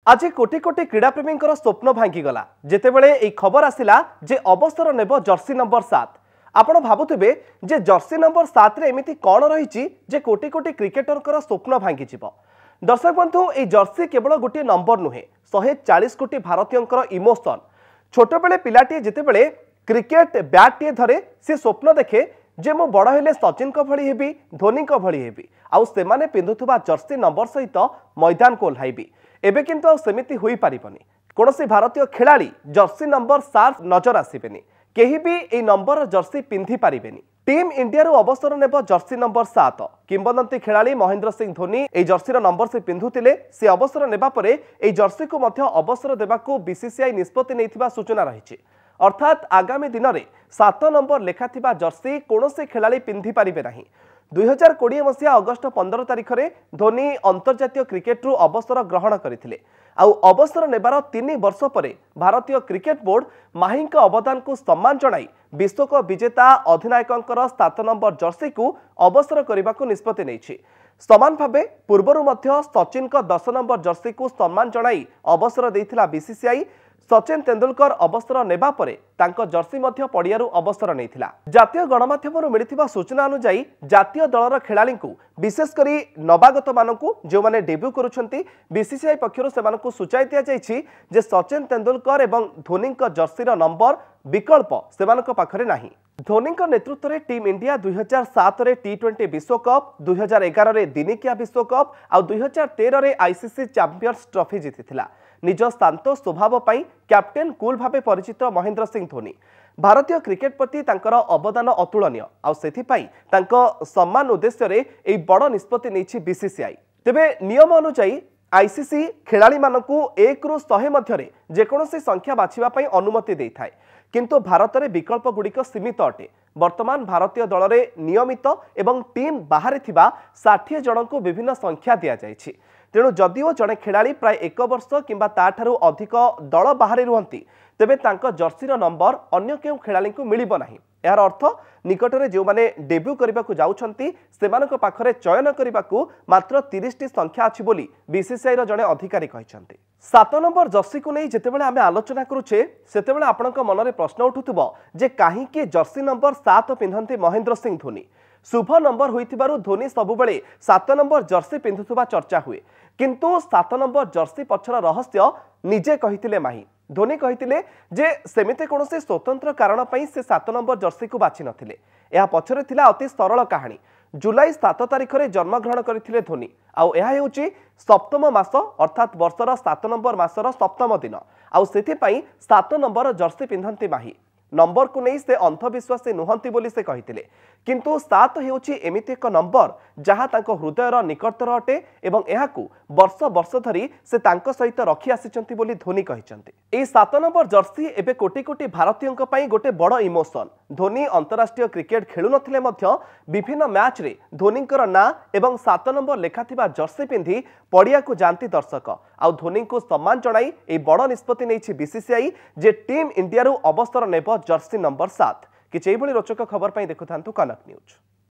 आज कोटी कोटी क्रीड़ाप्रेमी स्वप्न भांगीगला जितेबले यह खबर आसिला जे अवसर नेब जर्सी नंबर 7। आपण भावुवे जे जर्सी नंबर 7 रे एमिति कौन रही जे कोटी कोटी क्रिकेटर स्वप्न भांगी। दर्शक बंधु ये जर्सी केवल गोटे नंबर नुहे 140 कोटी भारतीय इमोशन। छोट बेले पिलाटी जितेबले क्रिकेट बैट टे धरे सी स्वप्न देखे जे मु बड़ हेले सचिन को भली हेबी, धोनी को भली हेबी, आउ सेमाने पिंधुथुबा जर्सी नंबर सहित मैदान को ओह्लाइबी। एबे किंतु सेमिति होई पारिबनी। कोनोसी भारतीय खिलाड़ी जर्सी नंबर 7 नजर आसीबेनी, केही भी ए नंबर जर्सी पिंधि पारिबेनी। टीम इंडिया रु अवसर नेब जर्सी नंबर 7। किंबदंती खिलाड़ी महेंद्र सिंह धोनी ए जर्सी नंबर से पिंधुतिले। से अवसर नेबा परे ए जर्सी को मध्य अवसर देबाकू बीसीसीआई निष्पत्ति नैथिबा सूचना रही। अर्थात आगामी दिन में 7 नंबर लेखाथिबा जर्सी कोनोसी खिलाड़ी पिंधि पारिबे नाही। 2020 मसीहा अगस्ट 15 तारिख में धोनी अंतर्जातीय क्रिकेट रु अवसर ग्रहण करथिले। आउ अवसर नेबार 3 वर्ष परे भारतीय क्रिकेट बोर्ड माही अवदान को सम्मान जणाई विश्वकप विजेता अधिनायकंकर 7 नंबर जर्सी को अवसर करने को निष्पत्ति नैछि। समान भावे पूर्वरु मध्य सचिन को 10 नंबर जर्सी को सम्मान जणाई अवसर देइथिला बीसीसीआई। सचिन तेंदुलकर अवसर नेबा परे तांको जर्सी मध्य पड़ियारू अवसर नैथिला। जातीय गणमाध्यमरु मिलिथिबा सूचना अनुसार जातीय दलर खेलाड़ी को विशेष करी नवागत मानकू जो माने डेब्यू करुछंती बीसीसीआई पक्षरु सेमानकू सूचाई दिया जायछि जे सचिन तेंदुलकर एवं धोनी जर्सीर नंबर विकल्प सेमानक पाखरे नाही। धोनी नेतृत्व में टीम इंडिया 2007 रे टी20 विश्वकप, 2011 रे दिनिकिया विश्वकप और 2013 रे आईसीसी चैंपियंस ट्रॉफी जीतिथिला। निज शांत स्वभाव पाई कैप्टेन कूल भावे परिचित महेंद्र सिंह धोनी भारतीय क्रिकेट प्रति तांकर अवदान अतुलनीय आ सेथिपाई तांको सम्मान उद्देश्य रे एई बड़ निष्पत्ति नैछि बीसीसीआई। तेबे नियम अनुसार आईसीसी खिलाड़ी मानकू 1 रु 100 मध्यरे जेकोनोसी संख्या बाछिबा पई अनुमति देइथाय, किंतु भारत में विकल्प गुड़िक सीमित अटे। वर्तमान भारतीय दल में नियमित एवं टीम बाहर थिबा 60 जन को विभिन्न संख्या दि जाइछि। तेणु जदिओ जड़े खिलाड़ी प्राय 1 वर्ष किंबा ताठारू अधिक दल बाहर रुहंती तेबे तांको जर्सीर नंबर अन्य केउ खिलाड़ी को मिलिबो नाही। यार अर्थ निकटरे जो माने डेब्यू करबा को जाउछंती सेमानक पाखरे चयन करबा को मात्र 30 टी संख्या अछि बोली बीसीसीआई रो जड़े अधिकारी कहिसंती। 7 नंबर जर्सी को नहीं जितेबले आमे आलोचना करूछे सेतेबले आपनक मनरे प्रश्न उठुथबो जे काहे के जर्सी नंबर 7 पिंधंती महेंद्र सिंह धोनी। शुभ नंबर होइथिबारु धोनी सबुबले 7 नंबर जर्सी पिंधुथुबा चर्चा हुए, किंतु 7 नंबर जर्सी पछर रहस्य निजे कहिथिले माही। धोनी कहिथिले जे सेमिते कोनोसी स्वतंत्र कारण पई से 7 नंबर जर्सी को बाछि नथिले। एहा पछरे थिला अति सरल कहानी। जुलाई 7 तारिख में जन्मग्रहण करथिले धोनी आउ एहा हेउची सप्तम मास अर्थात वर्षर 7 नंबर मासर सप्तम दिन आउ सेथिपाई 7 नंबर जर्सी पिंधंती माही। नंबर को नहीं से अंधविश्वासी नुहंती बोली से कहिथिले, किंतु 7 हेउची एमिति एक नंबर जहा तांको हृदयर निकटतर अटे एवं एहाकू वर्ष वर्ष धरी से तांको सहित रखी आसिचंती बोली धोनी कहिचंती। एई 7 नंबर जर्सी एबे कोटी कोटी भारतीयंक पई गोटे बड़ इमोशन। धोनी अंतरराष्ट्रीय क्रिकेट खेलु नथिले मध्य विभिन्न मैच रे धोनीकर ना एवं 7 नंबर लेखाथिबा जर्सी पिंधि पड़िया को जानती दर्शक आउ धोनी को सम्मान जणाई ए बड़ निष्पत्ति नैछि बीसीसीआई जे टीम इंडिया रु अवसर नेब जर्सी नंबर 7। किछि एभली रोचक खबर पई देखुथांतु कनक न्यूज।